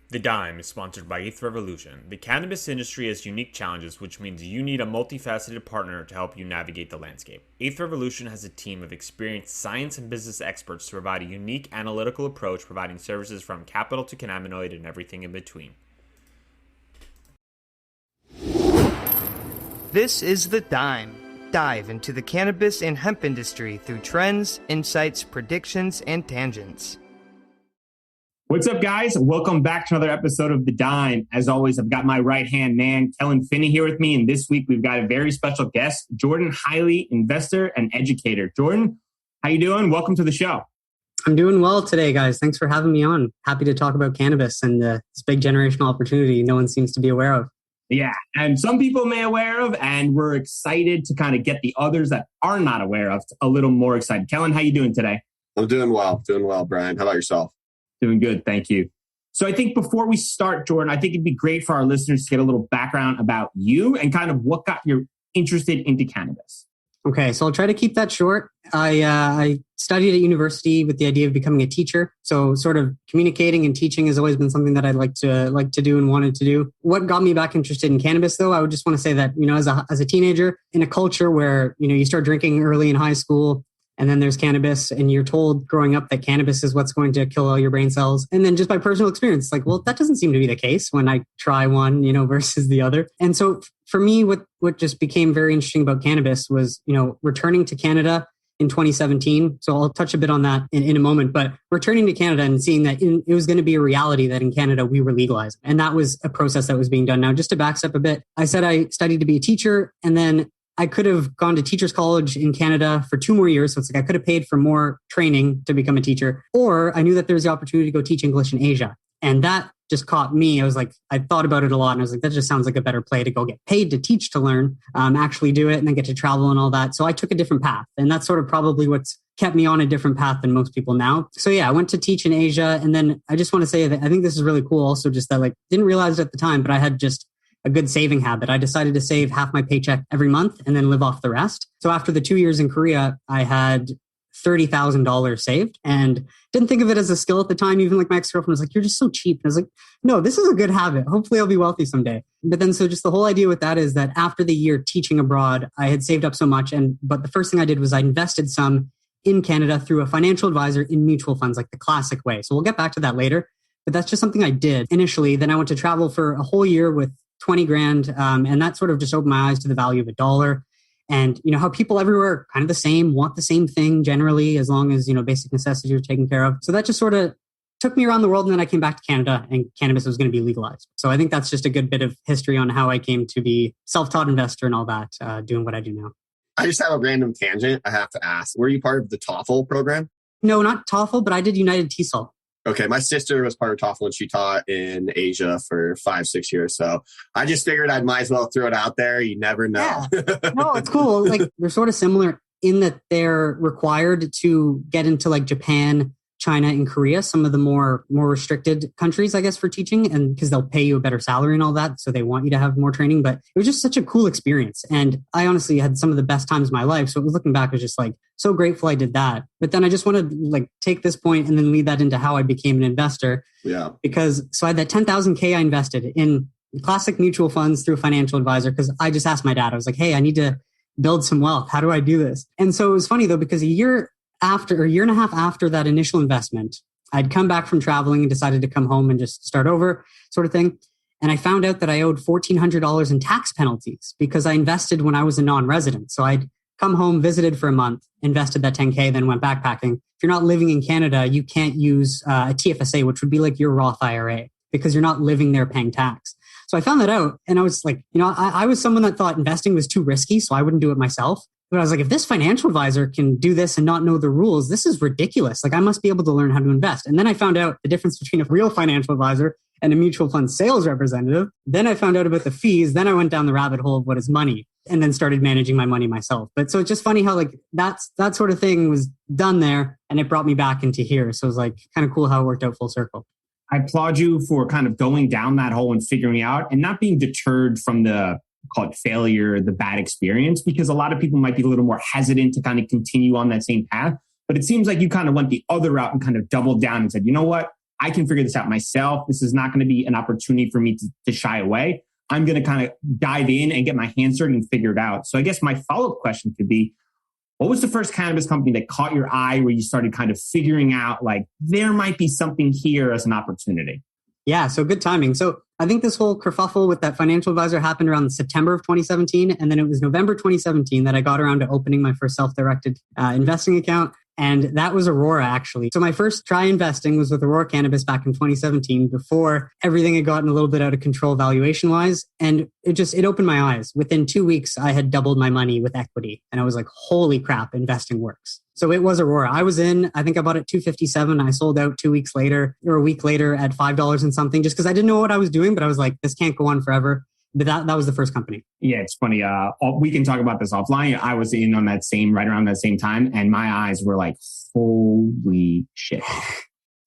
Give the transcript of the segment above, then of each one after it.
The Dime is sponsored by Eighth Revolution. The cannabis industry has unique challenges, which means you need a multifaceted partner to help you navigate the landscape. Eighth Revolution has a team of experienced science and business experts to provide a unique analytical approach, providing services from capital to cannabinoid and everything in between. This is The Dime. Dive into the cannabis and hemp industry through trends, insights, predictions, and tangents. What's up, guys? Welcome back to another episode of The Dime. As always, I've got my right-hand man, Kellan here with me. And this week, we've got a very special guest, Jordan Highley, investor and educator. Jordan, how you doing? Welcome to the show. I'm doing well today, guys. Thanks for having me on. Happy to talk about cannabis and this big generational opportunity no one seems to be aware of. Yeah, and some people may aware of, and we're excited to kind of get the others that are not aware of a little more excited. Kellan, how you doing today? I'm doing well, Bryan. How about yourself? Doing good, thank you. So I think before we start, Jordan, I think it'd be great for our listeners to get a little background about you and kind of what got you interested into cannabis. Okay, so I'll try to keep that short. I studied at university with the idea of becoming a teacher. So sort of communicating and teaching has always been something that I'd like to do and wanted to do. What got me back interested in cannabis, though, I would just want to say that, as a teenager in a culture where, you start drinking early in high school, and then there's cannabis, and you're told growing up that cannabis is what's going to kill all your brain cells. And then just by personal experience, like, well, that doesn't seem to be the case when I try one, versus the other. And so for me, what just became very interesting about cannabis was, returning to Canada in 2017. So I'll touch a bit on that in a moment, but returning to Canada and seeing that it was going to be a reality that in Canada we were legalized. And that was a process that was being done. Now, just to backstep a bit, I said I studied to be a teacher, and then I could have gone to teacher's college in Canada for 2 more years. So it's like I could have paid for more training to become a teacher, or I knew that there was the opportunity to go teach English in Asia. And that just caught me. I was like, I thought about it a lot, and I was like, that just sounds like a better play to go get paid to teach, to learn, actually do it, and then get to travel and all that. So I took a different path. And that's sort of probably what's kept me on a different path than most people now. So yeah, I went to teach in Asia. And then I just want to say that I think this is really cool also, just that, like, didn't realize it at the time, but I had just a good saving habit. I decided to save half my paycheck every month and then live off the rest. So after the 2 years in Korea, I had $30,000 saved and didn't think of it as a skill at the time. Even like my ex-girlfriend was like, you're just so cheap. And I was like, no, this is a good habit. Hopefully I'll be wealthy someday. But then, so just the whole idea with that is that after the year teaching abroad, I had saved up so much. But the first thing I did was I invested some in Canada through a financial advisor in mutual funds, like the classic way. So we'll get back to that later. But that's just something I did initially. Then I went to travel for a whole year with 20 grand. And that sort of just opened my eyes to the value of $1. And, how people everywhere are kind of the same, want the same thing generally, as long as, basic necessities are taken care of. So that just sort of took me around the world. And then I came back to Canada and cannabis was going to be legalized. So I think that's just a good bit of history on how I came to be self-taught investor and all that, doing what I do now. I just have a random tangent I have to ask. Were you part of the TOEFL program? No, not TOEFL, but I did United TESOL. Okay, my sister was part of TOEFL and she taught in Asia for 5-6 years. So I just figured I might as well throw it out there. You never know. Yeah. No, it's cool. Like, they're sort of similar in that they're required to get into like Japan, China, and Korea, some of the more restricted countries, I guess, for teaching, and because they'll pay you a better salary and all that. So they want you to have more training. But it was just such a cool experience. And I honestly had some of the best times of my life. So looking back, I was just like so grateful I did that. But then I just want to like take this point and then lead that into how I became an investor. Yeah. Because so I had that 10,000K I invested in classic mutual funds through a financial advisor, because I just asked my dad, I was like, hey, I need to build some wealth. How do I do this? And so it was funny though, because a year and a half after that initial investment, I'd come back from traveling and decided to come home and just start over, sort of thing. And I found out that I owed $1,400 in tax penalties because I invested when I was a non-resident. So I'd come home, visited for a month, invested that 10K, then went backpacking. If you're not living in Canada, you can't use a TFSA, which would be like your Roth IRA, because you're not living there paying tax. So I found that out, and I was like, I was someone that thought investing was too risky, so I wouldn't do it myself. But I was like, if this financial advisor can do this and not know the rules, this is ridiculous. Like, I must be able to learn how to invest. And then I found out the difference between a real financial advisor and a mutual fund sales representative. Then I found out about the fees. Then I went down the rabbit hole of what is money, and then started managing my money myself. But so it's just funny how like that sort of thing was done there, and it brought me back into here. So it was like kind of cool how it worked out full circle. I applaud you for kind of going down that hole and figuring out and not being deterred from the, call it failure, the bad experience, because a lot of people might be a little more hesitant to kind of continue on that same path. But it seems like you kind of went the other route and kind of doubled down and said, you know what? I can figure this out myself. This is not going to be an opportunity for me to shy away. I'm going to kind of dive in and get my hands dirty and figure it out. So I guess my follow-up question could be, what was the first cannabis company that caught your eye where you started kind of figuring out like there might be something here as an opportunity? Yeah, so good timing. So I think this whole kerfuffle with that financial advisor happened around September of 2017. And then it was November 2017 that I got around to opening my first self-directed investing account. And that was Aurora, actually. So my first try investing was with Aurora Cannabis back in 2017, before everything had gotten a little bit out of control valuation-wise. And it opened my eyes. Within 2 weeks, I had doubled my money with equity. And I was like, holy crap, investing works. So it was Aurora. I was in, I think I bought it 257. I sold out 2 weeks later or a week later at $5 and something, just because I didn't know what I was doing, but I was like, this can't go on forever. But that was the first company. Yeah, it's funny. We can talk about this offline. I was in on that right around that same time, and my eyes were like, holy shit.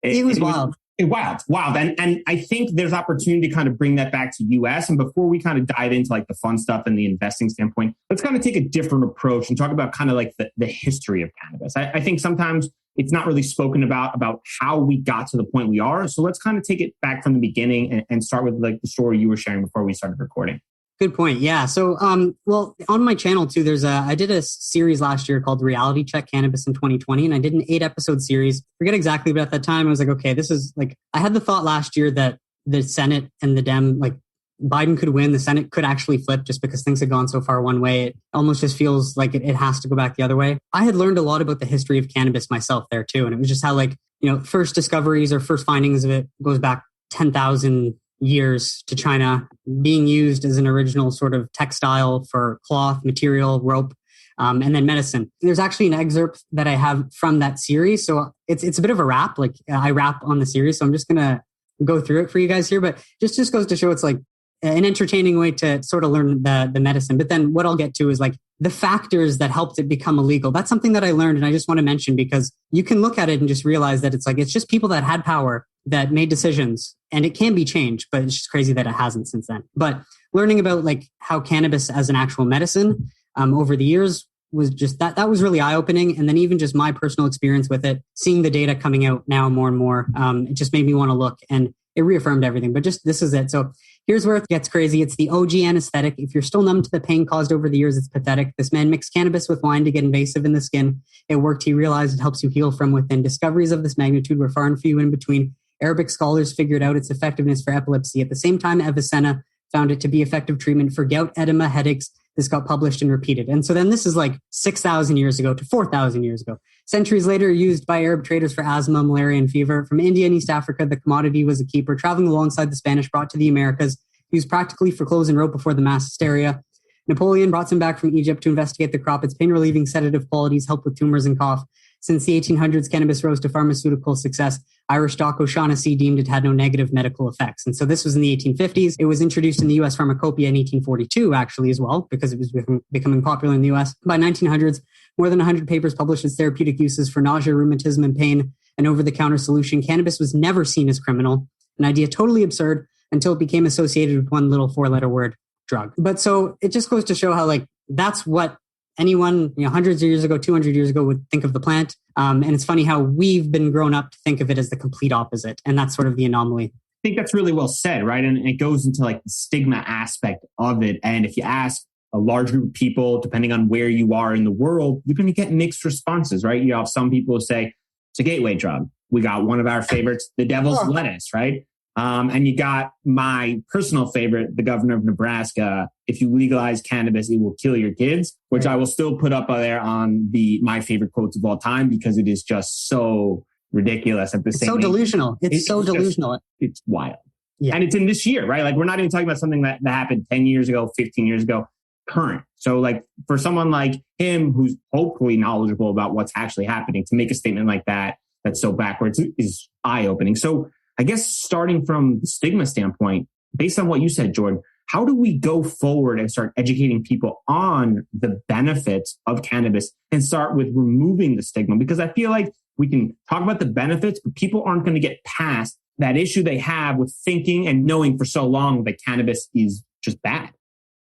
It was wild. Wild. And I think there's opportunity to kind of bring that back to US. And before we kind of dive into like the fun stuff and the investing standpoint, let's kind of take a different approach and talk about kind of like the history of cannabis. I think sometimes it's not really spoken about how we got to the point we are. So let's kind of take it back from the beginning and start with like the story you were sharing before we started recording. Good point. Yeah. So, well, on my channel too, I did a series last year called Reality Check Cannabis in 2020, and I did an 8-episode series. Forget exactly, but at that time I was like, okay, this is like, I had the thought last year that the Senate and the like Biden could win, the Senate could actually flip just because things had gone so far one way. It almost just feels like it has to go back the other way. I had learned a lot about the history of cannabis myself there too. And it was just how like, first discoveries or first findings of it goes back 10,000 years to China, being used as an original sort of textile for cloth, material, rope, and then medicine. There's actually an excerpt that I have from that series. So it's a bit of a rap, like I rap on the series. So I'm just going to go through it for you guys here, but just goes to show it's like an entertaining way to sort of learn the medicine. But then what I'll get to is like the factors that helped it become illegal. That's something that I learned. And I just want to mention, because you can look at it and just realize that it's just people that had power that made decisions, and it can be changed, but it's just crazy that it hasn't since then. But learning about like how cannabis as an actual medicine over the years was just that was really eye-opening. And then even just my personal experience with it, seeing the data coming out now more and more, it just made me want to look, and it reaffirmed everything. But just this is it. So here's where it gets crazy. It's the OG anesthetic. If you're still numb to the pain caused over the years, it's pathetic. This man mixed cannabis with wine to get invasive in the skin. It worked. He realized it helps you heal from within. Discoveries of this magnitude were far and few in between. Arabic scholars figured out its effectiveness for epilepsy. At the same time, Avicenna found it to be effective treatment for gout, edema, headaches. This got published and repeated. And so then this is like 6,000 years ago to 4,000 years ago. Centuries later, used by Arab traders for asthma, malaria, and fever. From India and East Africa, the commodity was a keeper. Traveling alongside the Spanish, brought to the Americas, used practically for clothes and rope before the mass hysteria. Napoleon brought some back from Egypt to investigate the crop. Its pain-relieving sedative qualities help with tumors and cough. Since the 1800s, cannabis rose to pharmaceutical success. Irish Doc O'Shaughnessy deemed it had no negative medical effects. And so this was in the 1850s. It was introduced in the U.S. pharmacopoeia in 1842, actually, as well, because it was becoming popular in the U.S. By 1900s, more than 100 papers published its therapeutic uses for nausea, rheumatism, and pain, an over-the-counter solution. Cannabis was never seen as criminal, an idea totally absurd until it became associated with one little 4-letter word, drug. But so it just goes to show how, like, that's what anyone, hundreds of years ago, 200 years ago would think of the plant. And it's funny how we've been grown up to think of it as the complete opposite. And that's sort of the anomaly. I think that's really well said, right? And it goes into like the stigma aspect of it. And if you ask a large group of people, depending on where you are in the world, you're going to get mixed responses, right? You have some people who say it's a gateway drug. We got one of our favorites, the devil's lettuce, right? And you got my personal favorite, the governor of Nebraska. If you legalize cannabis, it will kill your kids, which I will still put up there on my favorite quotes of all time, because it is just so ridiculous at the same time. It's so delusional. It's so delusional. It's wild. Yeah. And it's in this year, right? Like we're not even talking about something that happened 10 years ago, 15 years ago, current. So like for someone like him, who's hopefully knowledgeable about what's actually happening, to make a statement like that, that's so backwards, is eye-opening. So I guess starting from the stigma standpoint, based on what you said, Jordan, how do we go forward and start educating people on the benefits of cannabis and start with removing the stigma? Because I feel like we can talk about the benefits, but people aren't going to get past that issue they have with thinking and knowing for so long that cannabis is just bad.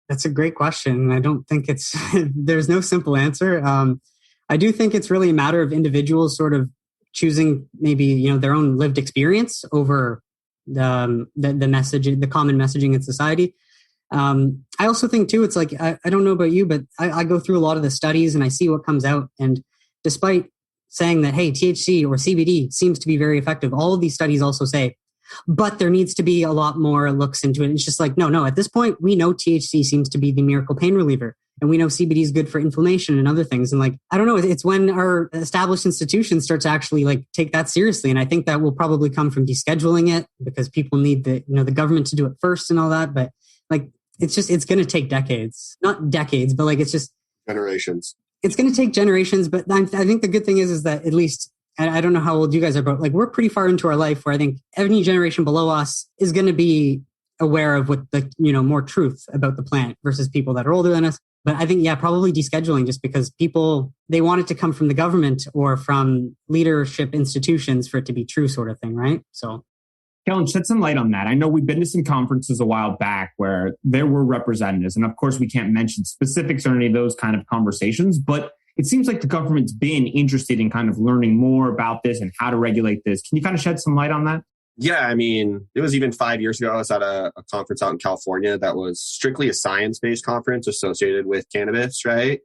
That's a great question. I don't think there's no simple answer. I do think it's really a matter of individuals sort of choosing maybe, their own lived experience over the message, the common messaging in society. I also think too, it's like, I don't know about you, but I go through a lot of the studies and I see what comes out. And despite saying that, hey, THC or CBD seems to be very effective, all of these studies also say, but there needs to be a lot more looks into it. It's just like, no, at this point, we know THC seems to be the miracle pain reliever. And we know CBD is good for inflammation and other things. And like, I don't know, it's when our established institutions start to actually like take that seriously. And I think that will probably come from descheduling it because people need the government to do it first and all that. But like, it's going to take decades, not decades, but like, it's just generations. It's going to take generations. But I think the good thing is that at least, I don't know how old you guys are, but like, we're pretty far into our life where I think any generation below us is going to be aware of what the, more truth about the plant versus people that are older than us. But I think, probably descheduling just because people, they want it to come from the government or from leadership institutions for it to be true sort of thing, right? So, Kellan, shed some light on that. I know we've been to some conferences a while back where there were representatives, and of course we can't mention specifics or any of those kind of conversations, but it seems like the government's been interested in kind of learning more about this and how to regulate this. Can you kind of shed some light on that? Yeah, I mean, it was even 5 years ago. I was at a conference out in California that was strictly a science-based conference associated with cannabis, right?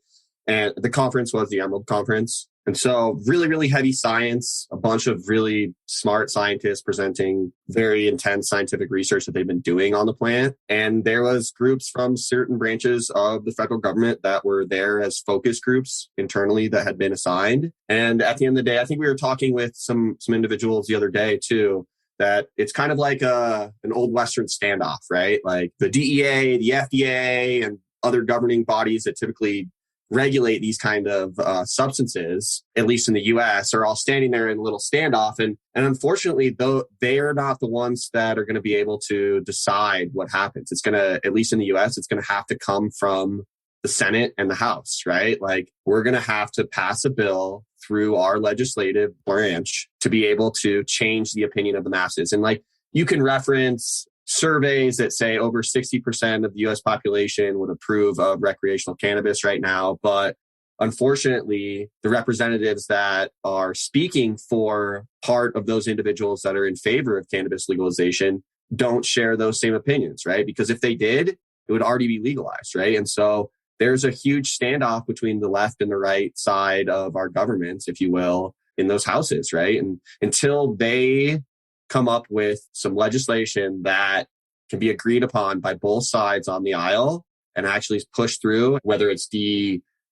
And the conference was the Emerald Conference. And so really, really heavy science, a bunch of really smart scientists presenting very intense scientific research that they've been doing on the plant. And there was groups from certain branches of the federal government that were there as focus groups internally that had been assigned. And at the end of the day, I think we were talking with some individuals the other day too, that it's kind of like an old Western standoff, right? Like the DEA, the FDA, and other governing bodies that typically regulate these kind of substances, at least in the US, are all standing there in a little standoff. And unfortunately, though, they are not the ones that are going to be able to decide what happens. It's going to, at least in the US, it's going to have to come from the Senate and the House, right? Like we're going to have to pass a bill through our legislative branch to be able to change the opinion of the masses. And like you can reference surveys that say over 60% of the US population would approve of recreational cannabis right now. But unfortunately, the representatives that are speaking for part of those individuals that are in favor of cannabis legalization don't share those same opinions, right? Because if they did, it would already be legalized, right? And so there's a huge standoff between the left and the right side of our governments, if you will, in those houses, right? And until they come up with some legislation that can be agreed upon by both sides on the aisle and actually push through, whether it's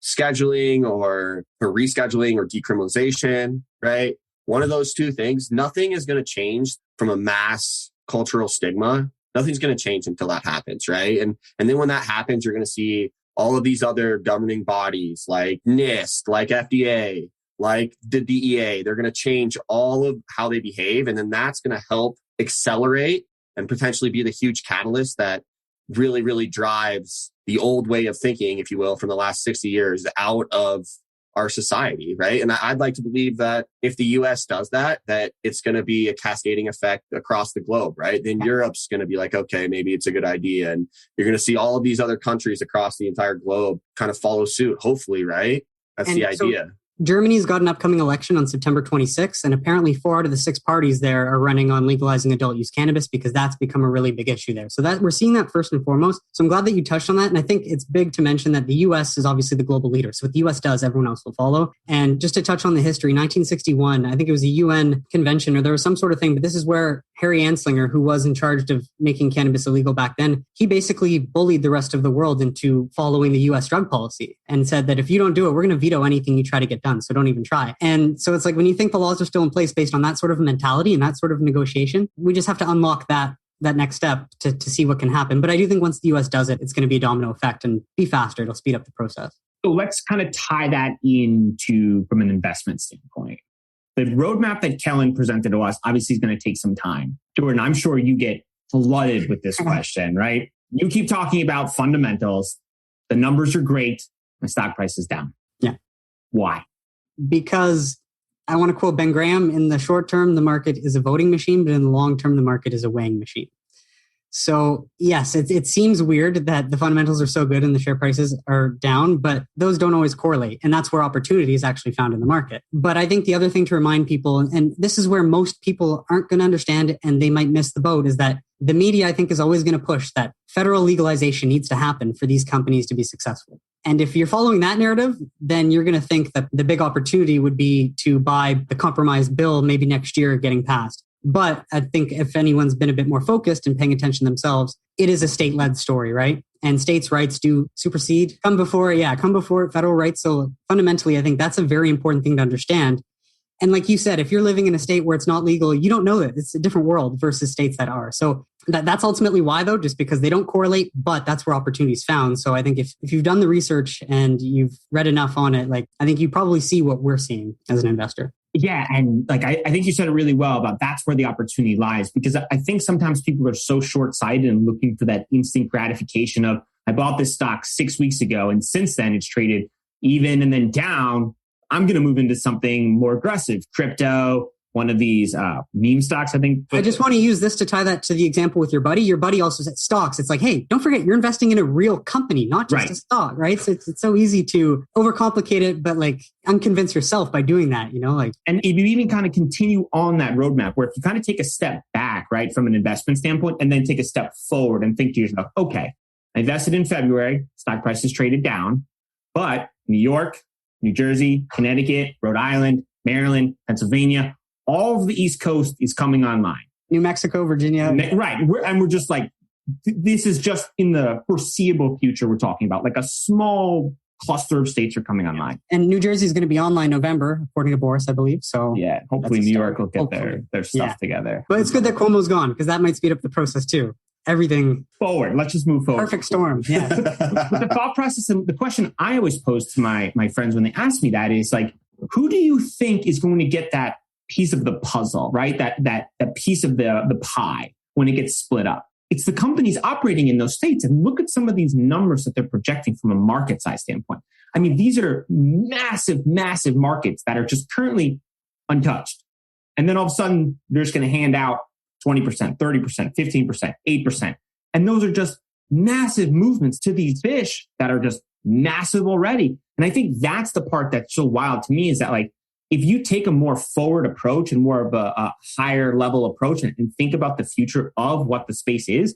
scheduling or rescheduling or decriminalization, right? One of those two things, nothing is going to change from a mass cultural stigma. Nothing's going to change until that happens, right? And then when that happens, you're going to see all of these other governing bodies like NIST, like FDA, like the DEA, they're going to change all of how they behave. And then that's going to help accelerate and potentially be the huge catalyst that really, really drives the old way of thinking, if you will, from the last 60 years out of our society, right? And I'd like to believe that if the US does that it's going to be a cascading effect across the globe, right? Then Europe's going to be like, okay, maybe it's a good idea. And you're going to see all of these other countries across the entire globe kind of follow suit, hopefully, right? That's the idea. Germany's got an upcoming election on September 26th, and apparently 4 out of the 6 parties there are running on legalizing adult use cannabis because that's become a really big issue there. So that we're seeing that first and foremost. So I'm glad that you touched on that. And I think it's big to mention that the US is obviously the global leader. So what the US does, everyone else will follow. And just to touch on the history, 1961, I think it was a UN convention or there was some sort of thing, but this is where Harry Anslinger, who was in charge of making cannabis illegal back then, he basically bullied the rest of the world into following the US drug policy and said that if you don't do it, we're going to veto anything you try to get done. So don't even try. And so it's like when you think the laws are still in place based on that sort of mentality and that sort of negotiation, we just have to unlock that next step to see what can happen. But I do think once the US does it, it's going to be a domino effect and be faster. It'll speed up the process. So let's kind of tie that into from an investment standpoint. The roadmap that Kellan presented to us obviously is going to take some time. Jordan, I'm sure you get flooded with this question, right? You keep talking about fundamentals. The numbers are great. The stock price is down. Yeah. Why? Because I want to quote Ben Graham, in the short term, the market is a voting machine, but in the long term, the market is a weighing machine. So yes, it seems weird that the fundamentals are so good and the share prices are down, but those don't always correlate. And that's where opportunity is actually found in the market. But I think the other thing to remind people, and this is where most people aren't going to understand it and they might miss the boat, is that the media, I think, is always going to push that federal legalization needs to happen for these companies to be successful. And if you're following that narrative, then you're going to think that the big opportunity would be to buy the compromise bill maybe next year getting passed. But I think if anyone's been a bit more focused and paying attention themselves, it is a state-led story, right? And states' rights do supersede, come before federal rights. So fundamentally, I think that's a very important thing to understand. And like you said, if you're living in a state where it's not legal, you don't know that. It's a different world versus states that are. So that's ultimately why, though, just because they don't correlate, but that's where opportunity is found. So I think if you've done the research and you've read enough on it, like I think you probably see what we're seeing as an investor. Yeah. And like, I think you said it really well about that's where the opportunity lies, because I think sometimes people are so short-sighted and looking for that instant gratification of, I bought this stock 6 weeks ago, and since then it's traded even and then down. I'm going to move into something more aggressive, crypto, one of these meme stocks, I think. I just want to use this to tie that to the example with your buddy. Your buddy also said stocks. It's like, hey, don't forget you're investing in a real company, not just a stock, right? So it's so easy to overcomplicate it, but like unconvince yourself by doing that, like. And if you even kind of continue on that roadmap where if you kind of take a step back, right, from an investment standpoint, and then take a step forward and think to yourself, okay, I invested in February, stock prices traded down, but New York, New Jersey, Connecticut, Rhode Island, Maryland, Pennsylvania, all of the East Coast is coming online. New Mexico, Virginia. Right. We're just like, this is just in the foreseeable future we're talking about. Like a small cluster of states are coming online. And New Jersey is going to be online November, according to Boris, I believe. So yeah, hopefully New York will get their stuff together. But it's good that Cuomo's gone because that might speed up the process too. Everything forward. Let's just move forward. Perfect storm. Yeah. But the thought process and the question I always pose to my friends when they ask me that is like, who do you think is going to get that piece of the puzzle, right? That piece of the pie when it gets split up? It's the companies operating in those states. And look at some of these numbers that they're projecting from a market size standpoint. I mean, these are massive, massive markets that are just currently untouched. And then all of a sudden, they're just going to hand out 20%, 30%, 15%, 8%. And those are just massive movements to these fish that are just massive already. And I think that's the part that's so wild to me is that like, if you take a more forward approach and more of a higher level approach and think about the future of what the space is,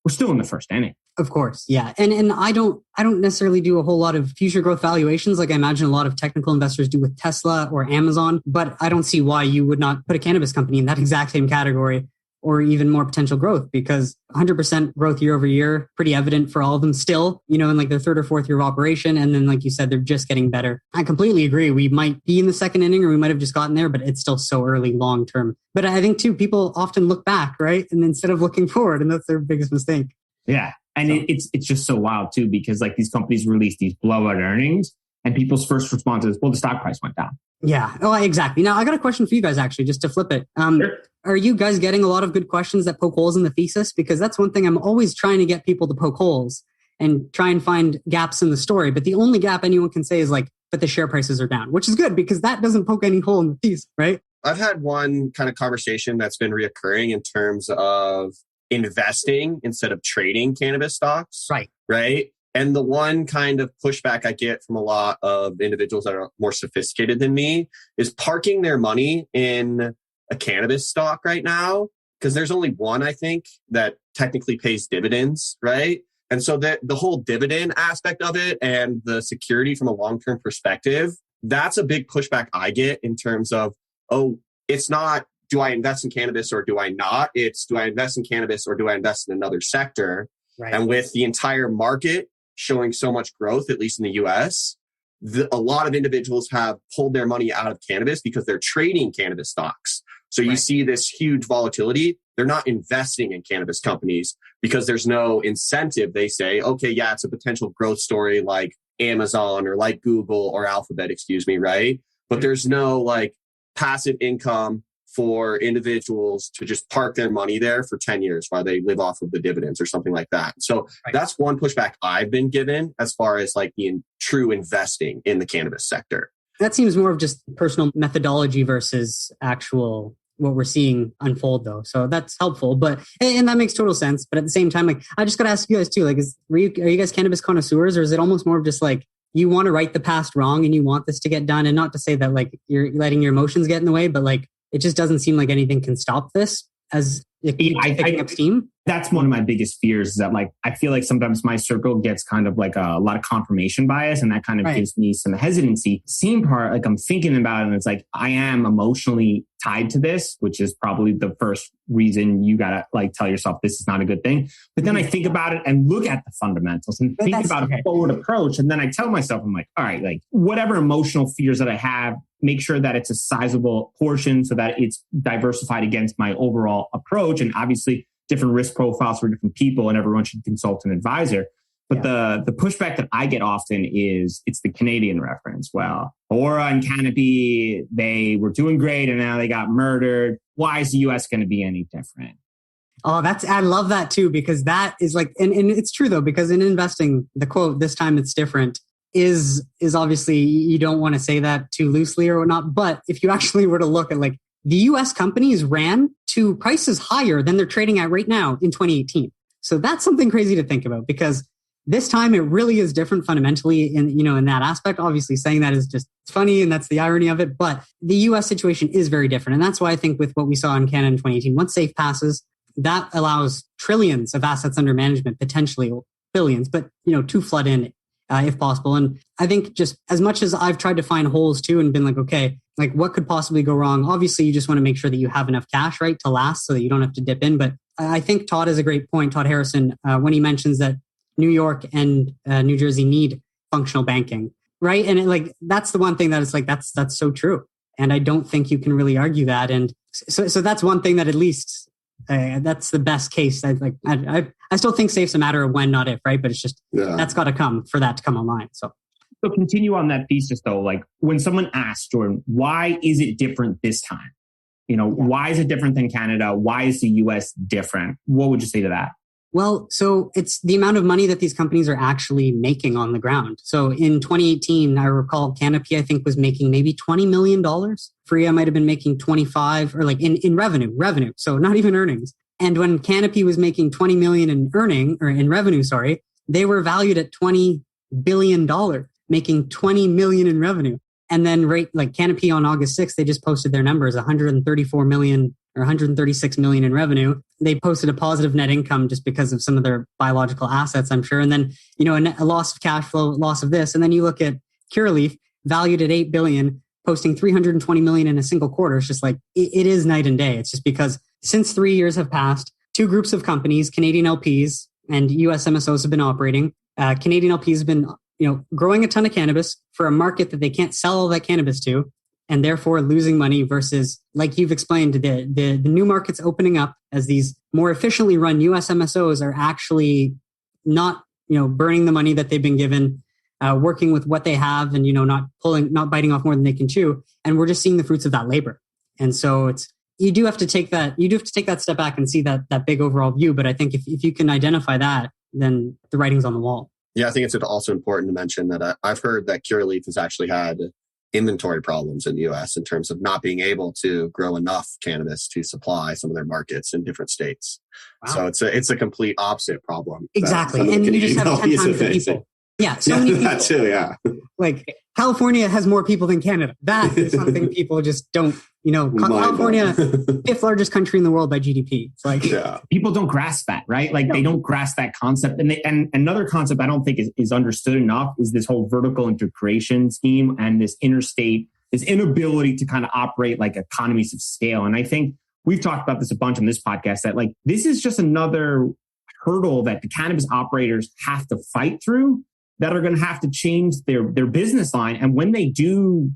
we're still in the first inning. Of course. Yeah. And I don't necessarily do a whole lot of future growth valuations like I imagine a lot of technical investors do with Tesla or Amazon, but I don't see why you would not put a cannabis company in that exact same category or even more potential growth because 100% growth year over year, pretty evident for all of them still, in like their third or fourth year of operation. And then, like you said, they're just getting better. I completely agree. We might be in the second inning or we might have just gotten there, but it's still so early long term. But I think too, people often look back, right? And instead of looking forward, and that's their biggest mistake. Yeah. And it's just so wild too, because like these companies release these blowout earnings and people's first response is, well, the stock price went down. Yeah. Oh, exactly. Now I got a question for you guys, actually, just to flip it. Sure. Are you guys getting a lot of good questions that poke holes in the thesis? Because that's one thing I'm always trying to get people to poke holes and try and find gaps in the story. But the only gap anyone can say is like, but the share prices are down, which is good because that doesn't poke any hole in the thesis, right? I've had one kind of conversation that's been reoccurring in terms of investing instead of trading cannabis stocks. Right. And the one kind of pushback I get from a lot of individuals that are more sophisticated than me is parking their money in a cannabis stock right now, because there's only one, I think, that technically pays dividends, right? And so the whole dividend aspect of it and the security from a long-term perspective, that's a big pushback I get in terms of, oh, it's not, do I invest in cannabis or do I not? It's, do I invest in cannabis or do I invest in another sector? Right. And with the entire market showing so much growth, at least in the US, a lot of individuals have pulled their money out of cannabis because they're trading cannabis stocks. So you see this huge volatility. They're not investing in cannabis companies because there's no incentive. They say, okay, yeah, it's a potential growth story like Amazon or like Google or Alphabet, right? But there's no like passive income for individuals to just park their money there for 10 years while they live off of the dividends or something like that. So that's one pushback I've been given as far as like the true investing in the cannabis sector. That seems more of just personal methodology versus actual what we're seeing unfold though. So that's helpful, and that makes total sense. But at the same time, like, I just got to ask you guys too, like, are you guys cannabis connoisseurs, or is it almost more of just like, you want to right the past wrong and you want this to get done? And not to say that like you're letting your emotions get in the way, but like, it just doesn't seem like anything can stop this as it keeps picking up steam. That's one of my biggest fears, is that like, I feel like sometimes my circle gets kind of like a lot of confirmation bias, and that kind of gives me some hesitancy. Same part, like I'm thinking about it, and it's like, I am emotionally tied to this, which is probably the first reason you gotta like tell yourself this is not a good thing. But then I think about it and look at the fundamentals and think about a forward approach. And then I tell myself, I'm like, all right, like whatever emotional fears that I have, make sure that it's a sizable portion so that it's diversified against my overall approach. And obviously different risk profiles for different people, and everyone should consult an advisor. But the pushback that I get often is it's the Canadian reference. Well, Aura and Canopy, they were doing great and now they got murdered. Why is the US going to be any different? Oh, I love that too, because that is like, and it's true though, because in investing, the quote, "this time it's different," is obviously, you don't want to say that too loosely or whatnot. But if you actually were to look at like, the US companies ran to prices higher than they're trading at right now in 2018. So that's something crazy to think about, because this time it really is different fundamentally in that aspect. Obviously saying that is just funny, and that's the irony of it. But the US situation is very different. And that's why I think with what we saw in Canada in 2018, once SAFE passes, that allows trillions of assets under management, potentially billions, but to flood in if possible. And I think just as much as I've tried to find holes too and been like, okay, like what could possibly go wrong? Obviously, you just want to make sure that you have enough cash, right, to last so that you don't have to dip in. But I think Todd has a great point, Todd Harrison, when he mentions that New York and New Jersey need functional banking, right? And that's the one thing that is like, that's so true. And I don't think you can really argue that. And so that's one thing that at least that's the best case. I still think SAFE's a matter of when, not if, right? But it's just, that's got to come for that to come online. So continue on that thesis though. Like when someone asks, Jordan, why is it different this time? Why is it different than Canada? Why is the US different? What would you say to that? Well, so it's the amount of money that these companies are actually making on the ground. So in 2018, I recall Canopy, I think, was making maybe $20 million. Freya might have been making 25, or like in revenue. So not even earnings. And when Canopy was making 20 million in revenue, they were valued at $20 billion, making 20 million in revenue. And then like Canopy on August 6th, they just posted their numbers, 134 million or 136 million in revenue. They posted a positive net income just because of some of their biological assets, I'm sure. And then, a loss of cash flow, loss of this. And then you look at Curaleaf, valued at 8 billion, posting 320 million in a single quarter. It's just like, it is night and day. It's just because since 3 years have passed, two groups of companies, Canadian LPs and US MSOs, have been operating. Canadian LPs have been, growing a ton of cannabis for a market that they can't sell all that cannabis to, and therefore losing money, versus, like you've explained, the new markets opening up as these more efficiently run US MSOs are actually not, burning the money that they've been given, working with what they have, and, not biting off more than they can chew. And we're just seeing the fruits of that labor. And so you do have to take that step back and see that big overall view. But I think if you can identify that, then the writing's on the wall. Yeah, I think it's also important to mention that I've heard that Curaleaf has actually had inventory problems in the US in terms of not being able to grow enough cannabis to supply some of their markets in different states. Wow. So it's a complete opposite problem. Exactly. And you just have 10 times the people. Yeah, so many people. That too, yeah. Like California has more people than Canada. That is something people just don't, California, fifth largest country in the world by GDP. It's like, people don't grasp that, right? Like they don't grasp that concept. And another concept I don't think is understood enough is this whole vertical integration scheme and this inability to kind of operate like economies of scale. And I think we've talked about this a bunch on this podcast, that like, this is just another hurdle that the cannabis operators have to fight through, that are going to have to change their business line. And when they do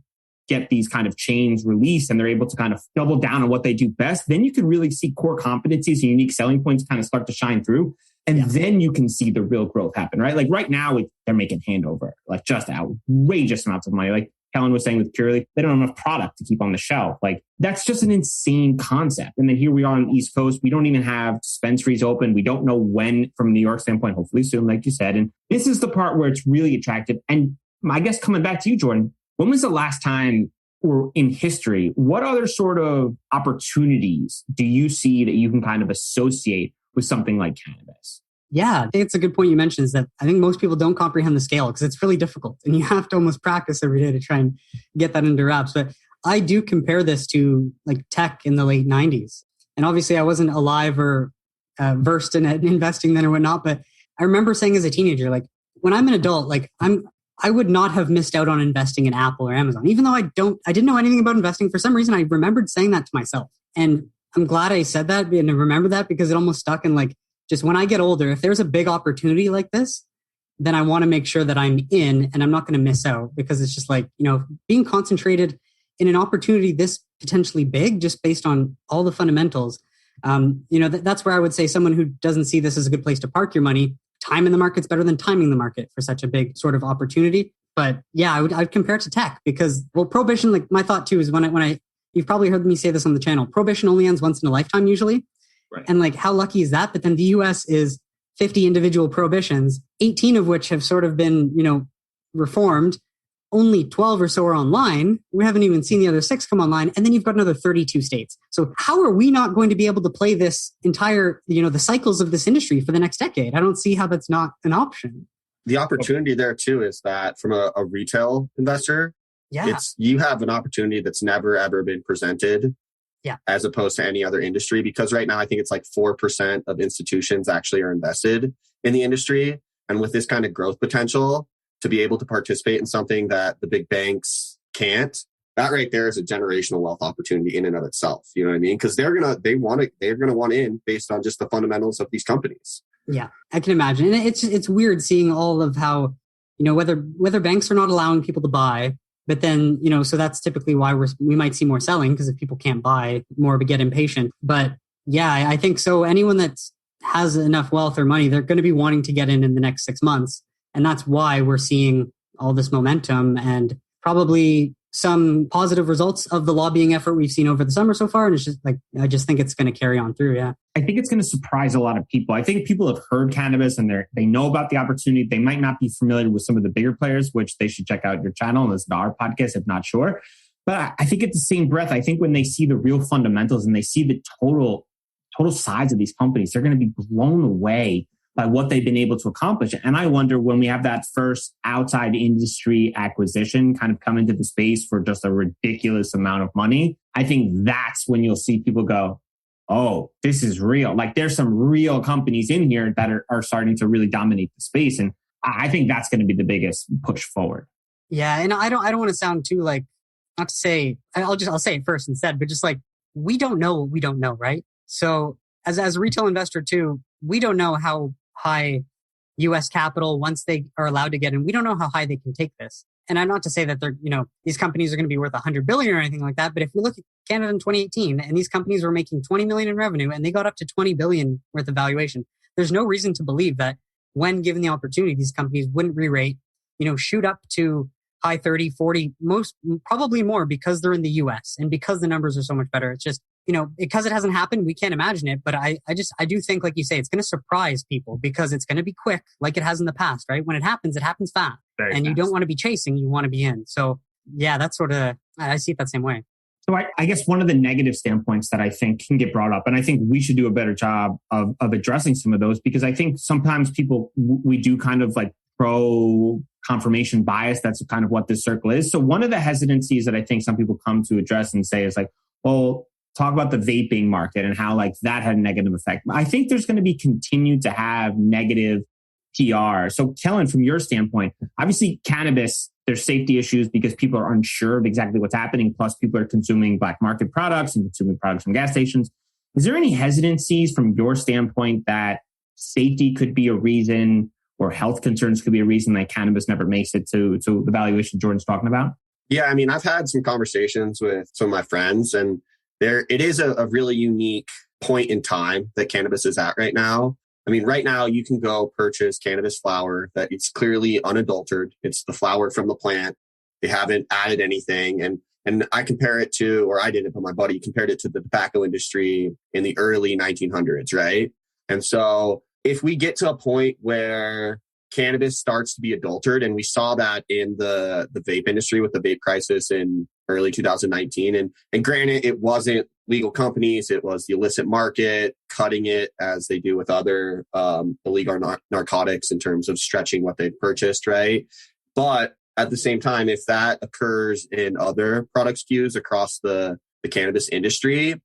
get these kind of chains released and they're able to kind of double down on what they do best, then you can really see core competencies and unique selling points kind of start to shine through. And then you can see the real growth happen, right? Like right now, they're making handover, like just outrageous amounts of money. Like Kellan was saying with Curaleaf, they don't have enough product to keep on the shelf. Like that's just an insane concept. And then here we are on the East Coast. We don't even have dispensaries open. We don't know when, from a New York standpoint, hopefully soon, like you said. And this is the part where it's really attractive. And I guess coming back to you, Jordan, when was the last time or in history, what other sort of opportunities do you see that you can kind of associate with something like cannabis? Yeah, I think it's a good point you mentioned is that I think most people don't comprehend the scale because it's really difficult and you have to almost practice every day to try and get that into wraps. But I do compare this to like tech in the late 90s. And obviously I wasn't alive or versed in investing then or whatnot. But I remember saying as a teenager, like when I'm an adult, like I would not have missed out on investing in Apple or Amazon, even though I didn't know anything about investing. For some reason, I remembered saying that to myself. And I'm glad I said that and I remember that because it almost stuck in like, just when I get older, if there's a big opportunity like this, then I want to make sure that I'm in and I'm not going to miss out because it's just like, being concentrated in an opportunity this potentially big, just based on all the fundamentals. That's where I would say someone who doesn't see this as a good place to park your money, time in the market's better than timing the market for such a big sort of opportunity. But yeah, I'd compare it to tech because, well, Prohibition, like my thought too is when you've probably heard me say this on the channel, Prohibition only ends once in a lifetime usually. Right. And like, how lucky is that? But then the US is 50 individual prohibitions, 18 of which have sort of been, reformed. Only 12 or so are online. We haven't even seen the other 6 come online. And then you've got another 32 states. So how are we not going to be able to play this entire, the cycles of this industry for the next decade? I don't see how that's not an option. The opportunity there too is that from a retail investor, you have an opportunity that's never, ever been presented. Yeah. As opposed to any other industry, because right now I think it's like 4% of institutions actually are invested in the industry. And with this kind of growth potential to be able to participate in something that the big banks can't, that right there is a generational wealth opportunity in and of itself. You know what I mean? Because they're going to want in based on just the fundamentals of these companies. Yeah, I can imagine. And it's weird seeing all of how, whether banks are not allowing people to buy. But then, so that's typically why we might see more selling because if people can't buy, more get impatient. But yeah, I think so. Anyone that has enough wealth or money, they're going to be wanting to get in the next 6 months. And that's why we're seeing all this momentum and probably some positive results of the lobbying effort we've seen over the summer so far. And it's just like, I just think it's going to carry on through. Yeah. I think it's going to surprise a lot of people. I think people have heard cannabis and they know about the opportunity. They might not be familiar with some of the bigger players, which they should check out your channel and listen to our podcast if not sure. But I think at the same breath, I think when they see the real fundamentals and they see the total size of these companies, they're going to be blown away by what they've been able to accomplish. And I wonder when we have that first outside industry acquisition kind of come into the space for just a ridiculous amount of money, I think that's when you'll see people go, oh, this is real. Like there's some real companies in here that are starting to really dominate the space. And I think that's going to be the biggest push forward. Yeah. And I don't want to sound too like, not to say, I'll say it first instead, but just like, we don't know what we don't know, right? So as a retail investor too, we don't know how high US capital, once they are allowed to get in, we don't know how high they can take this. And I'm not to say that they're, these companies are going to be worth 100 billion or anything like that. But if we look at Canada in 2018 and these companies were making 20 million in revenue and they got up to 20 billion worth of valuation, there's no reason to believe that when given the opportunity, these companies wouldn't re-rate, shoot up to high 30, 40, probably more because they're in the US and because the numbers are so much better. It's just, because it hasn't happened, we can't imagine it. But I do think, like you say, it's going to surprise people because it's going to be quick like it has in the past, right? When it happens fast. Very and fast. You don't want to be chasing, you want to be in. So yeah, that's sort of, I see it that same way. So I guess one of the negative standpoints that I think can get brought up, and I think we should do a better job of addressing some of those, because I think sometimes we do kind of like pro confirmation bias. That's kind of what this circle is. So one of the hesitancies that I think some people come to address and say is like, well, talk about the vaping market and how like that had a negative effect. I think there's going to be continued to have negative PR. So Kellan, from your standpoint, obviously cannabis, there's safety issues because people are unsure of exactly what's happening. Plus people are consuming black market products and consuming products from gas stations. Is there any hesitancies from your standpoint that safety could be a reason or health concerns could be a reason that cannabis never makes it to the valuation Jordan's talking about? Yeah, I mean, I've had some conversations with some of my friends, and it is a really unique point in time that cannabis is at right now. I mean, right now you can go purchase cannabis flower that it's clearly unadulterated. It's the flower from the plant. They haven't added anything. And I compare it to, or I didn't, but my buddy compared it to the tobacco industry in the early 1900s, right? And so if we get to a point where cannabis starts to be adulterated, and we saw that in the vape industry with the vape crisis in early 2019. And granted, it wasn't legal companies. It was the illicit market, cutting it as they do with other illegal narcotics in terms of stretching what they've purchased, right? But at the same time, if that occurs in other product SKUs across the cannabis industry,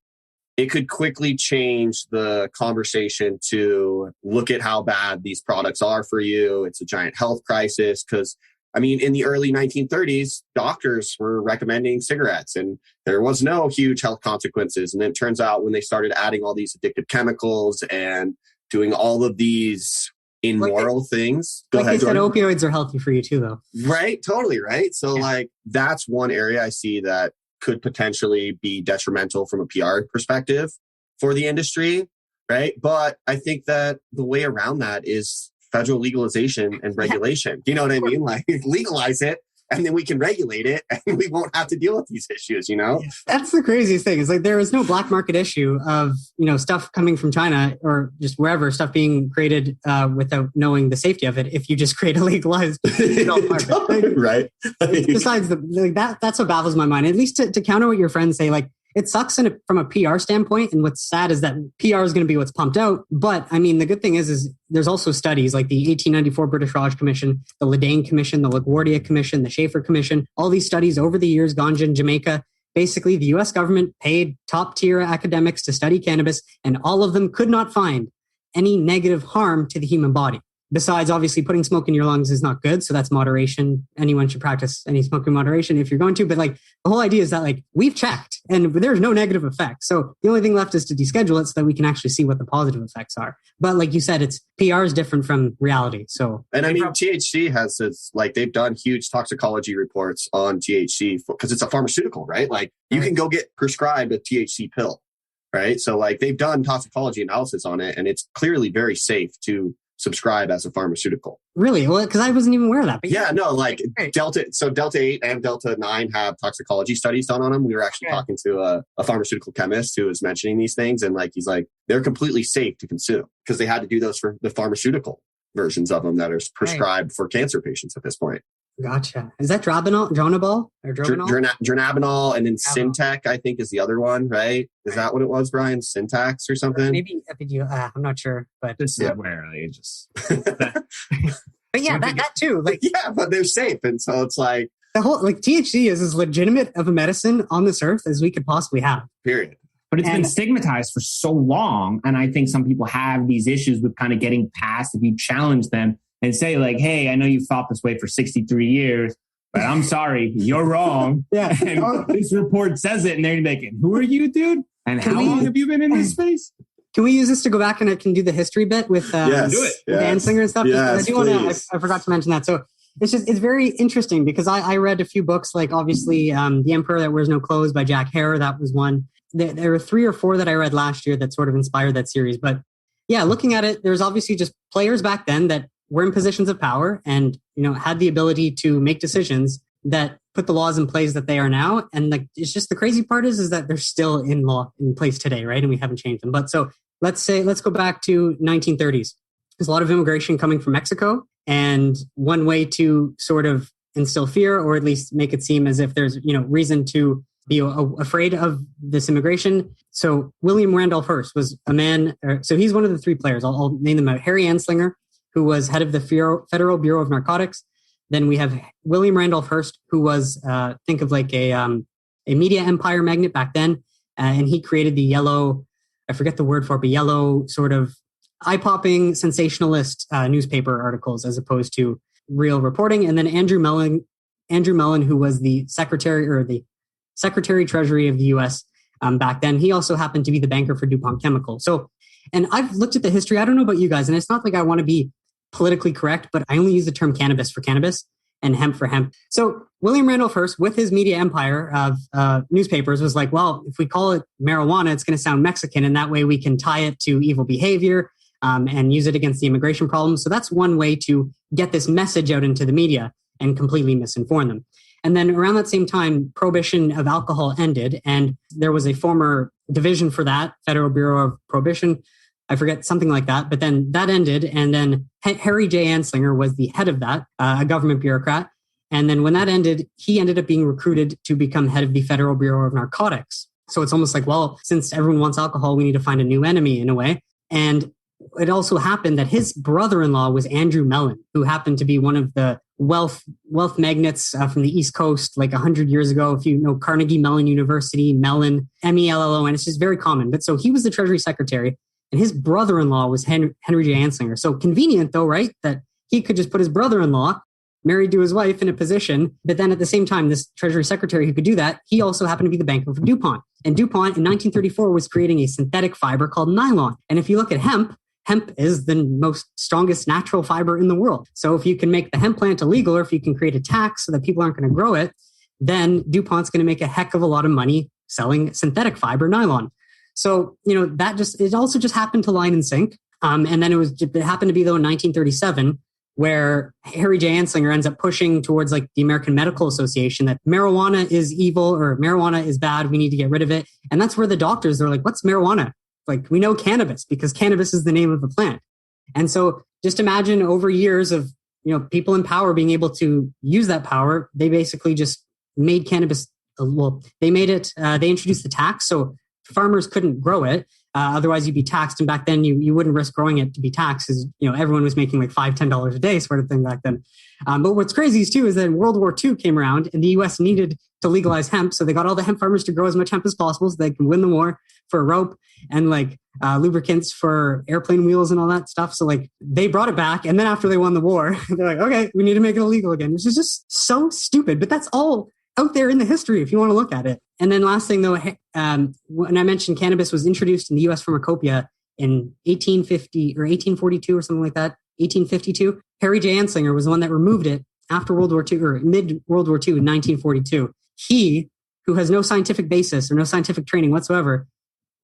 it could quickly change the conversation to look at how bad these products are for you. It's a giant health crisis because, I mean, in the early 1930s, doctors were recommending cigarettes and there was no huge health consequences. And then it turns out when they started adding all these addictive chemicals and doing all of these immoral things. Go ahead, Jordan. Opioids are healthy for you too, though. Right. Totally. Right. So like that's one area I see that could potentially be detrimental from a PR perspective for the industry. Right. But I think that the way around that is federal legalization and regulation. You know what I mean? Like legalize it and then we can regulate it and we won't have to deal with these issues, you know? That's the craziest thing. It's like there is no black market issue of, you know, stuff coming from China or just wherever, stuff being created without knowing the safety of it. If you just create a legalized market. Right. Besides that's what baffles my mind. At least to counter what your friends say, like, it sucks from a PR standpoint. And what's sad is that PR is going to be what's pumped out. But I mean, the good thing is there's also studies like the 1894 British Raj Commission, the Ledane Commission, the LaGuardia Commission, the Schaefer Commission. All these studies over the years, Ganja and Jamaica, basically the US government paid top tier academics to study cannabis, and all of them could not find any negative harm to the human body. Besides, obviously, putting smoke in your lungs is not good. So that's moderation. Anyone should practice any smoking moderation if you're going to. But like the whole idea is that like we've checked and there's no negative effects. So the only thing left is to deschedule it so that we can actually see what the positive effects are. But like you said, it's PR is different from reality. So and I mean, THC has this, like they've done huge toxicology reports on THC because it's a pharmaceutical, right? Like you can go get prescribed a THC pill, right? So like they've done toxicology analysis on it and it's clearly very safe to subscribe as a pharmaceutical. Really? Well, because I wasn't even aware of that. But yeah, no, like Delta 8 and Delta 9 have toxicology studies done on them. We were actually talking to a pharmaceutical chemist who was mentioning these things. And like, he's like, they're completely safe to consume because they had to do those for the pharmaceutical versions of them that are prescribed for cancer patients at this point. Gotcha. Is that Dronabol or Dronabinol, and then Syntec, I think, is the other one, right? Is that what it was, Bryan? Syntax or something? Maybe I'm not sure, but this is where they just. But yeah, that too. Like, yeah, but they're safe, and so it's like the whole like THC is as legitimate of a medicine on this earth as we could possibly have. Period. But it's been stigmatized for so long, and I think some people have these issues with kind of getting past if you challenge them. And say like, hey, I know you've thought this way for 63 years, but I'm sorry, you're wrong. Yeah. And this report says it, and they're like, who are you, dude? And how long have you been in this space? Can we use this to go back and I can do the history bit with Anslinger and stuff? Yes, I do want to. I forgot to mention that. So it's very interesting because I read a few books, like obviously The Emperor That Wears No Clothes by Jack Hare. That was one. There were 3 or 4 that I read last year that sort of inspired that series. But yeah, looking at it, there's obviously just players back then that were in positions of power and, you know, had the ability to make decisions that put the laws in place that they are now. And like, it's just the crazy part is that they're still in place today, right? And we haven't changed them. But so let's go back to 1930s. There's a lot of immigration coming from Mexico. And one way to sort of instill fear, or at least make it seem as if there's, you know, reason to be afraid of this immigration. So William Randolph Hearst was a man. So he's one of the 3 players. I'll name them out. Harry Anslinger, who was head of the Federal Bureau of Narcotics. Then we have William Randolph Hearst, who was, think of like a media empire magnate back then. And he created the yellow, I forget the word for it, but yellow sort of eye-popping sensationalist newspaper articles as opposed to real reporting. And then Andrew Mellon, who was the Secretary Treasury of the U.S. Back then. He also happened to be the banker for DuPont Chemical. So, and I've looked at the history. I don't know about you guys, and it's not like I want to be politically correct, but I only use the term cannabis for cannabis and hemp for hemp. So William Randolph Hearst, with his media empire of newspapers, was like, well, if we call it marijuana, it's going to sound Mexican, and that way we can tie it to evil behavior and use it against the immigration problem. So that's one way to get this message out into the media and completely misinform them. And then around that same time, prohibition of alcohol ended, and there was a former division for that, Federal Bureau of Prohibition. I forget, something like that. But then that ended, and then Harry J. Anslinger was the head of that, a government bureaucrat. And then when that ended, he ended up being recruited to become head of the Federal Bureau of Narcotics. So it's almost like, well, since everyone wants alcohol, we need to find a new enemy in a way. And it also happened that his brother-in-law was Andrew Mellon, who happened to be one of the wealth magnates from the East Coast, like 100 years ago. If you know Carnegie Mellon University, Mellon, Mellon, it's just very common. But so he was the Treasury Secretary, and his brother-in-law was Henry J. Anslinger. So convenient, though, right? That he could just put his brother-in-law married to his wife in a position. But then at the same time, this Treasury Secretary who could do that, he also happened to be the banker for DuPont. And DuPont in 1934 was creating a synthetic fiber called nylon. And if you look at hemp is the most strongest natural fiber in the world. So if you can make the hemp plant illegal, or if you can create a tax so that people aren't going to grow it, then DuPont's going to make a heck of a lot of money selling synthetic fiber nylon. So, it also just happened to line in sync. And then it happened to be, though, in 1937, where Harry J. Anslinger ends up pushing towards like the American Medical Association that marijuana is evil or marijuana is bad. We need to get rid of it. And that's where the doctors are like, what's marijuana? Like, we know cannabis because cannabis is the name of the plant. And so just imagine over years of, people in power being able to use that power. They basically just made cannabis. They made it, they introduced the tax. So farmers couldn't grow it. Otherwise you'd be taxed. And back then you wouldn't risk growing it to be taxed because, everyone was making like $5-10 a day sort of thing back then. But what's crazy is too, is that World War II came around and the US needed to legalize hemp. So they got all the hemp farmers to grow as much hemp as possible so they can win the war for rope and like lubricants for airplane wheels and all that stuff. So like they brought it back. And then after they won the war, they're like, okay, we need to make it illegal again, which is just so stupid. But that's all out there in the history if you want to look at it. And then last thing though, when I mentioned cannabis was introduced in the US pharmacopoeia in 1850 or 1842 or something like that, 1852, Harry J. Anslinger was the one that removed it after World War II or mid-World War II in 1942. He, who has no scientific basis or no scientific training whatsoever,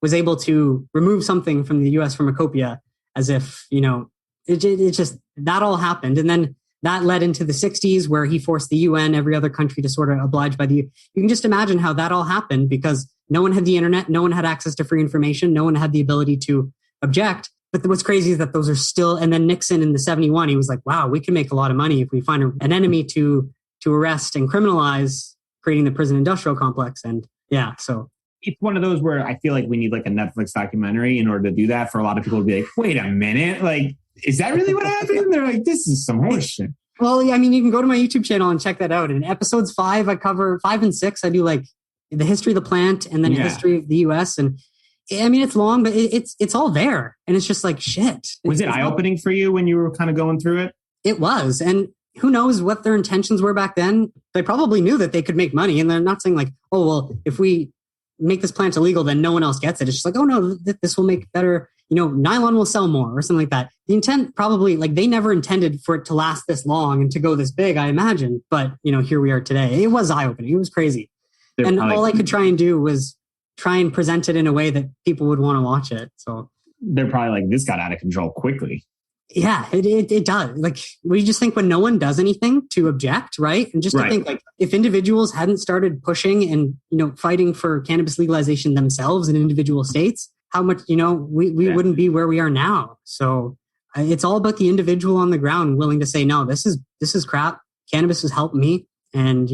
was able to remove something from the US pharmacopoeia as if, it just, that all happened. And then that led into the 60s where he forced the UN, every other country to sort of oblige by you can just imagine how that all happened because no one had the internet, no one had access to free information, no one had the ability to object. But what's crazy is that those are still, and then Nixon in the 71, he was like, wow, we can make a lot of money if we find an enemy to arrest and criminalize, creating the prison industrial complex. And yeah, so. It's one of those where I feel like we need like a Netflix documentary in order to do that for a lot of people to be like, wait a minute, like, is that really what happened? And they're like, this is some horseshit. Well, yeah, I mean, you can go to my YouTube channel and check that out. In episodes 5, I cover 5 and 6. I do like the history of the plant and then history of the US. And I mean, it's long, but it's all there. And it's just like, shit. Was it eye-opening for you when you were kind of going through it? It was. And who knows what their intentions were back then. They probably knew that they could make money. And they're not saying like, oh, well, if we make this plant illegal, then no one else gets it. It's just like, oh no, this will make better, nylon will sell more or something like that. The intent probably, like they never intended for it to last this long and to go this big, I imagine. But, here we are today. It was eye-opening. It was crazy. And all I could try and do was try and present it in a way that people would want to watch it. So they're probably like, this got out of control quickly. Yeah, it does. Like, we just think when no one does anything to object, right? And just to think like if individuals hadn't started pushing and, fighting for cannabis legalization themselves in individual states, how much, we wouldn't be where we are now. So it's all about the individual on the ground willing to say, no, this is crap. Cannabis has helped me. And,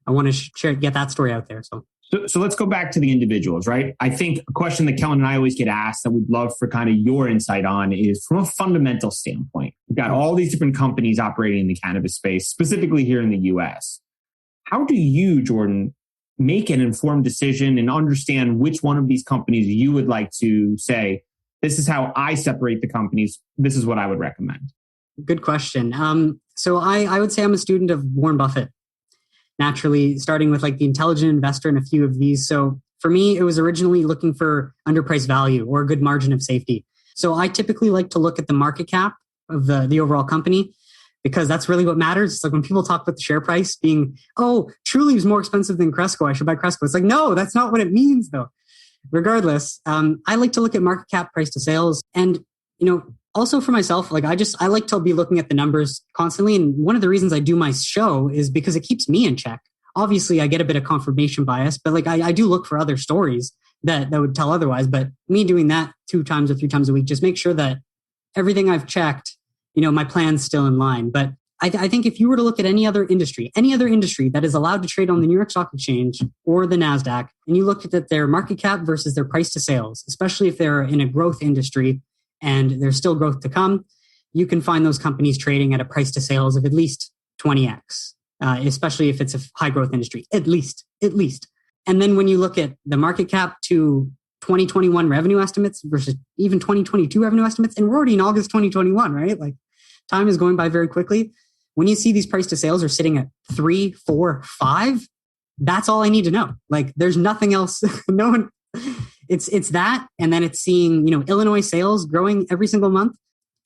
I want to get that story out there. So let's go back to the individuals, right? I think a question that Kellan and I always get asked that we'd love for kind of your insight on is from a fundamental standpoint. We've got all these different companies operating in the cannabis space, specifically here in the US. How do you, Jordan, make an informed decision and understand which one of these companies you would like to say, this is how I separate the companies. This is what I would recommend. Good question. So I would say I'm a student of Warren Buffett. Naturally, starting with like the Intelligent Investor and a few of these. So for me, it was originally looking for underpriced value or a good margin of safety. So I typically like to look at the market cap of the overall company because that's really what matters. It's like when people talk about the share price being, oh, Truly is more expensive than Cresco, I should buy Cresco. It's like, no, that's not what it means though. Regardless, I like to look at market cap, price to sales. And, also for myself, like I like to be looking at the numbers constantly. And one of the reasons I do my show is because it keeps me in check. Obviously, I get a bit of confirmation bias, but like I do look for other stories that would tell otherwise. But me doing that 2 times or 3 times a week, just make sure that everything I've checked, my plan's still in line. But I think if you were to look at any other industry that is allowed to trade on the New York Stock Exchange or the NASDAQ, and you looked at their market cap versus their price to sales, especially if they're in a growth industry and there's still growth to come, you can find those companies trading at a price to sales of at least 20x, especially if it's a high growth industry, at least. And then when you look at the market cap to 2021 revenue estimates versus even 2022 revenue estimates, and we're already in August 2021, right? Like time is going by very quickly. When you see these price to sales are sitting at 3, 4, 5, that's all I need to know. Like there's nothing else. No one, it's that. And then it's seeing, Illinois sales growing every single month.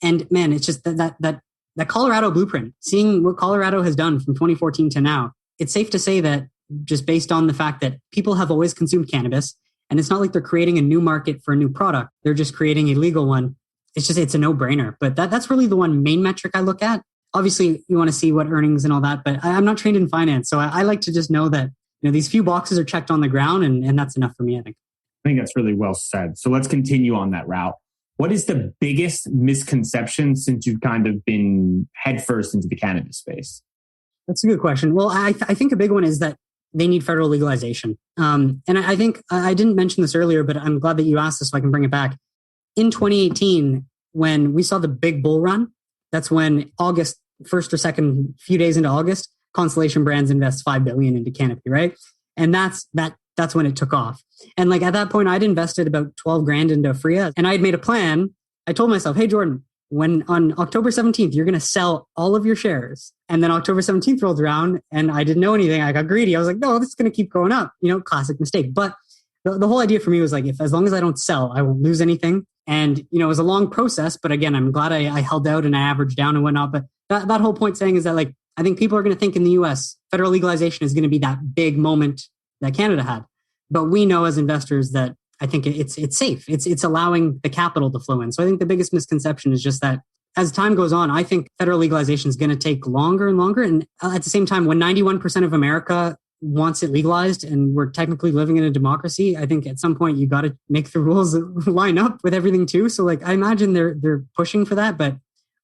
And man, it's just that Colorado blueprint, seeing what Colorado has done from 2014 to now. It's safe to say that just based on the fact that people have always consumed cannabis, and it's not like they're creating a new market for a new product. They're just creating a legal one. It's a no-brainer. But that's really the one main metric I look at. Obviously, you want to see what earnings and all that, but I'm not trained in finance. So I like to just know that these few boxes are checked on the ground, and that's enough for me, I think. I think that's really well said. So let's continue on that route. What is the biggest misconception since you've kind of been headfirst into the cannabis space? That's a good question. Well, I think a big one is that they need federal legalization. And I think I didn't mention this earlier, but I'm glad that you asked this so I can bring it back. In 2018, when we saw the big bull run, that's when August 1st or 2nd, few days into August, Constellation Brands invests $5 billion into Canopy, right? And that's when it took off. And like at that point, I'd invested about 12 grand into Freya, and I'd made a plan. I told myself, hey, Jordan, when on October 17th, you're going to sell all of your shares. And then October 17th rolled around and I didn't know anything. I got greedy. I was like, no, this is going to keep going up, classic mistake. But the whole idea for me was like, as long as I don't sell, I won't lose anything. And, it was a long process, but again, I'm glad I held out and I averaged down and whatnot. But that whole point saying is that like, I think people are going to think in the US, federal legalization is going to be that big moment that Canada had. But we know as investors that I think it's safe. It's allowing the capital to flow in. So I think the biggest misconception is just that as time goes on, I think federal legalization is going to take longer and longer. And at the same time, when 91% of America wants it legalized and we're technically living in a democracy, I think at some point you got to make the rules line up with everything too. So like I imagine they're pushing for that, but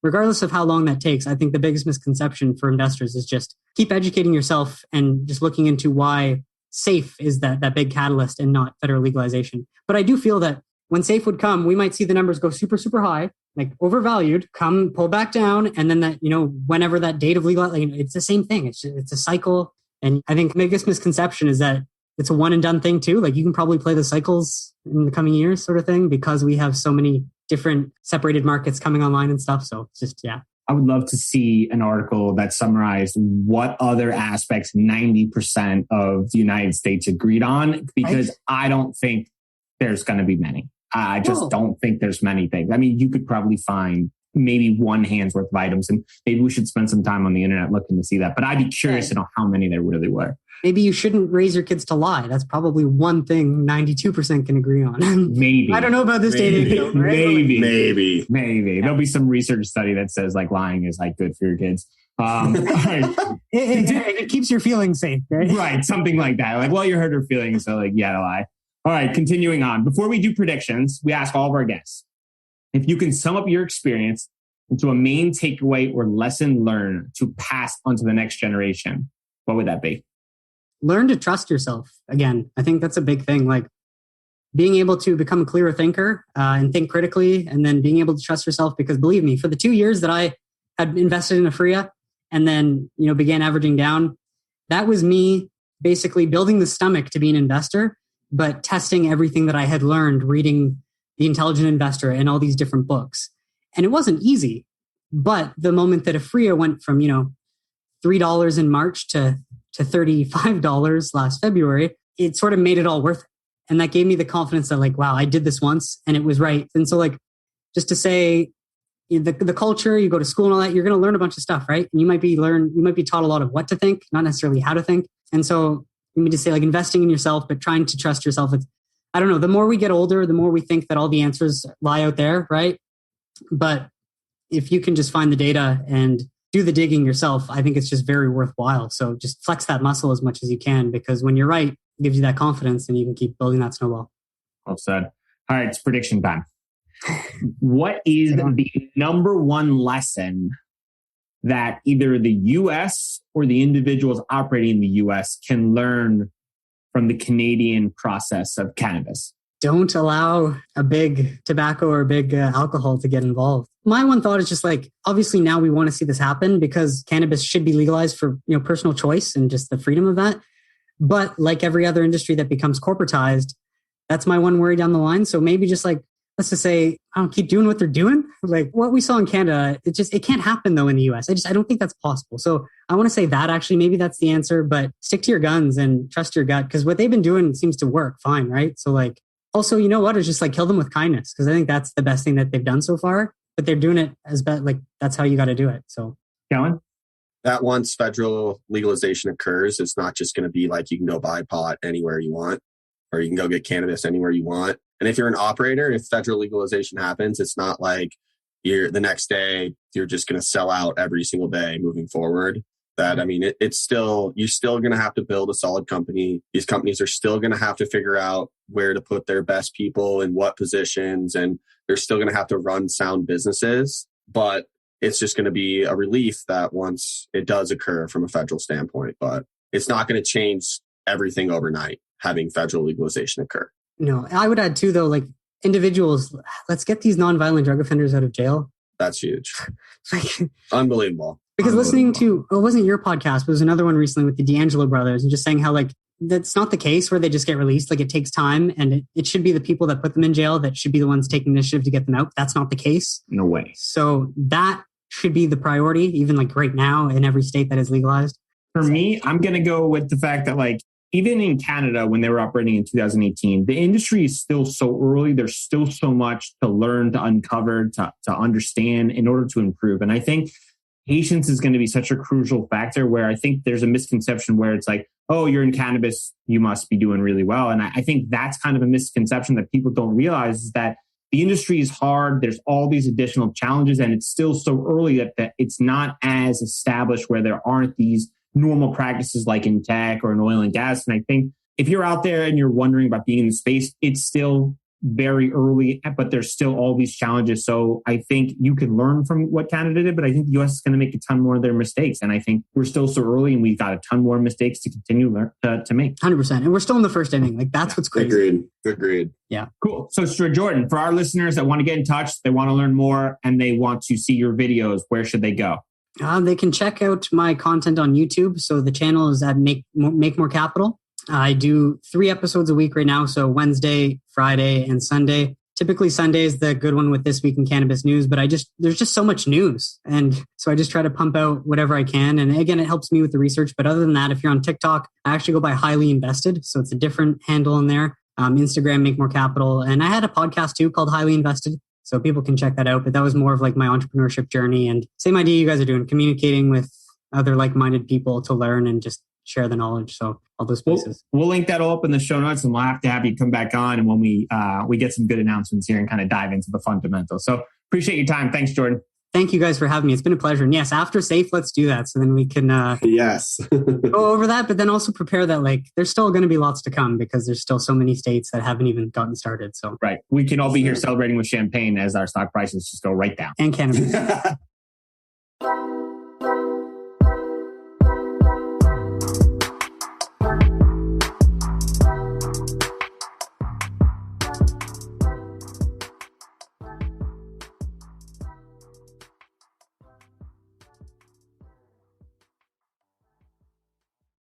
regardless of how long that takes, I think the biggest misconception for investors is just keep educating yourself and just looking into why SAFE is that big catalyst and not federal legalization. But I do feel that when SAFE would come, we might see the numbers go super, super high, like overvalued, pull back down. And then that, whenever that date of legalization, it's the same thing. It's a cycle. And I think the biggest misconception is that it's a one and done thing too. Like you can probably play the cycles in the coming years sort of thing because we have so many different separated markets coming online and stuff. So it's just, yeah. I would love to see an article that summarized what other aspects 90% of the United States agreed on, because right. I don't think there's going to be many. I just don't think there's many things. I mean, you could probably find maybe one hand's worth of items, and maybe we should spend some time on the internet looking to see that. But I'd be curious to know how many there really were. Maybe you shouldn't raise your kids to lie. That's probably one thing 92% can agree on. Maybe. I don't know about this data. Right? Maybe. There'll be some research study that says like lying is like good for your kids. Right. it keeps your feelings safe, right? Right. Something like that. Like, well, you hurt her feelings, so like, yeah, to lie. All right. Continuing on. Before we do predictions, we ask all of our guests, if you can sum up your experience into a main takeaway or lesson learned to pass on to the next generation, what would that be? Learn to trust yourself. Again, I think that's a big thing. Like being able to become a clearer thinker and think critically, and then being able to trust yourself. Because believe me, for the 2 years that I had invested in Afria and then began averaging down, that was me basically building the stomach to be an investor, but testing everything that I had learned reading The Intelligent Investor and all these different books. And it wasn't easy. But the moment that Afria went from $3 in March to $35 last February, it sort of made it all worth it. And that gave me the confidence that like, wow, I did this once and it was right. And so like, just to say the culture, you go to school and all that, you're going to learn a bunch of stuff, right? And you might be taught a lot of what to think, not necessarily how to think. And so you need to say like investing in yourself, but trying to trust yourself. I don't know, the more we get older, the more we think that all the answers lie out there, right? But if you can just find the data and do the digging yourself, I think it's just very worthwhile. So just flex that muscle as much as you can, because when you're right, it gives you that confidence and you can keep building that snowball. Well said. All right, it's prediction time. What is the number one lesson that either the US or the individuals operating in the US can learn from the Canadian process of cannabis? Don't allow a big tobacco or a big alcohol to get involved. My one thought is just like, obviously now we want to see this happen because cannabis should be legalized for, personal choice and just the freedom of that. But like every other industry that becomes corporatized, that's my one worry down the line. So maybe just like, let's just say, I don't keep doing what they're doing. Like what we saw in Canada, it can't happen though in the US. I don't think that's possible. So I want to say that actually, maybe that's the answer, but stick to your guns and trust your gut because what they've been doing seems to work fine, right? So like, also, you know what? It's just like kill them with kindness because I think that's the best thing that they've done so far. But they're doing it as best, like that's how you got to do it. So, Kellan? That once federal legalization occurs, it's not just going to be like you can go buy pot anywhere you want, or you can go get cannabis anywhere you want. And if you're an operator, if federal legalization happens, it's not like the next day you're just going to sell out every single day moving forward. That, I mean, you're still going to have to build a solid company. These companies are still going to have to figure out where to put their best people in what positions, and they're still going to have to run sound businesses. But it's just going to be a relief that once it does occur from a federal standpoint, but it's not going to change everything overnight, having federal legalization occur. No, I would add too, though, like individuals, let's get these nonviolent drug offenders out of jail. That's huge. Like, Unbelievable. Because listening to, it wasn't your podcast, but it was another one recently with the D'Angelo brothers and just saying how like, that's not the case where they just get released. Like it takes time and it should be the people that put them in jail that should be the ones taking initiative to get them out. That's not the case. No way. So that should be the priority, even like right now in every state that is legalized. For me, I'm going to go with the fact that like, even in Canada, when they were operating in 2018, the industry is still so early. There's still so much to learn, to uncover, to understand in order to improve. And I think patience is going to be such a crucial factor where I think there's a misconception where it's like, oh, you're in cannabis, you must be doing really well. And I think that's kind of a misconception that people don't realize is that the industry is hard. There's all these additional challenges and it's still so early that it's not as established where there aren't these normal practices like in tech or in oil and gas. And I think if you're out there and you're wondering about being in the space, it's still very early, but there's still all these challenges. So I think you can learn from what Canada did, but I think the US is going to make a ton more of their mistakes. And I think we're still so early and we've got a ton more mistakes to continue to make. 100%. And we're still in the first inning. Like that's what's crazy. Agreed. Yeah. Cool. So Jordan, for our listeners that want to get in touch, they want to learn more and they want to see your videos, where should they go? They can check out my content on YouTube. So the channel is at Make More Capital. I do 3 episodes a week right now. So Wednesday, Friday, and Sunday. Typically Sunday is the good one with This Week in Cannabis News, but there's just so much news. And so I just try to pump out whatever I can. And again, it helps me with the research. But other than that, if you're on TikTok, I actually go by Highly Invested. So it's a different handle in there. Instagram, Make More Capital. And I had a podcast too called Highly Invested. So people can check that out. But that was more of like my entrepreneurship journey and same idea you guys are doing, communicating with other like-minded people to learn and just share the knowledge. So all those pieces. We'll link that all up in the show notes and we'll have to have you come back on and when we get some good announcements here and kind of dive into the fundamentals. So appreciate your time. Thanks, Jordan. Thank you guys for having me. It's been a pleasure. And yes, after SAFE, let's do that. So then we can yes go over that, but then also prepare that like there's still going to be lots to come because there's still so many states that haven't even gotten started. So right. We can all be here celebrating with champagne as our stock prices just go right down. And cannabis.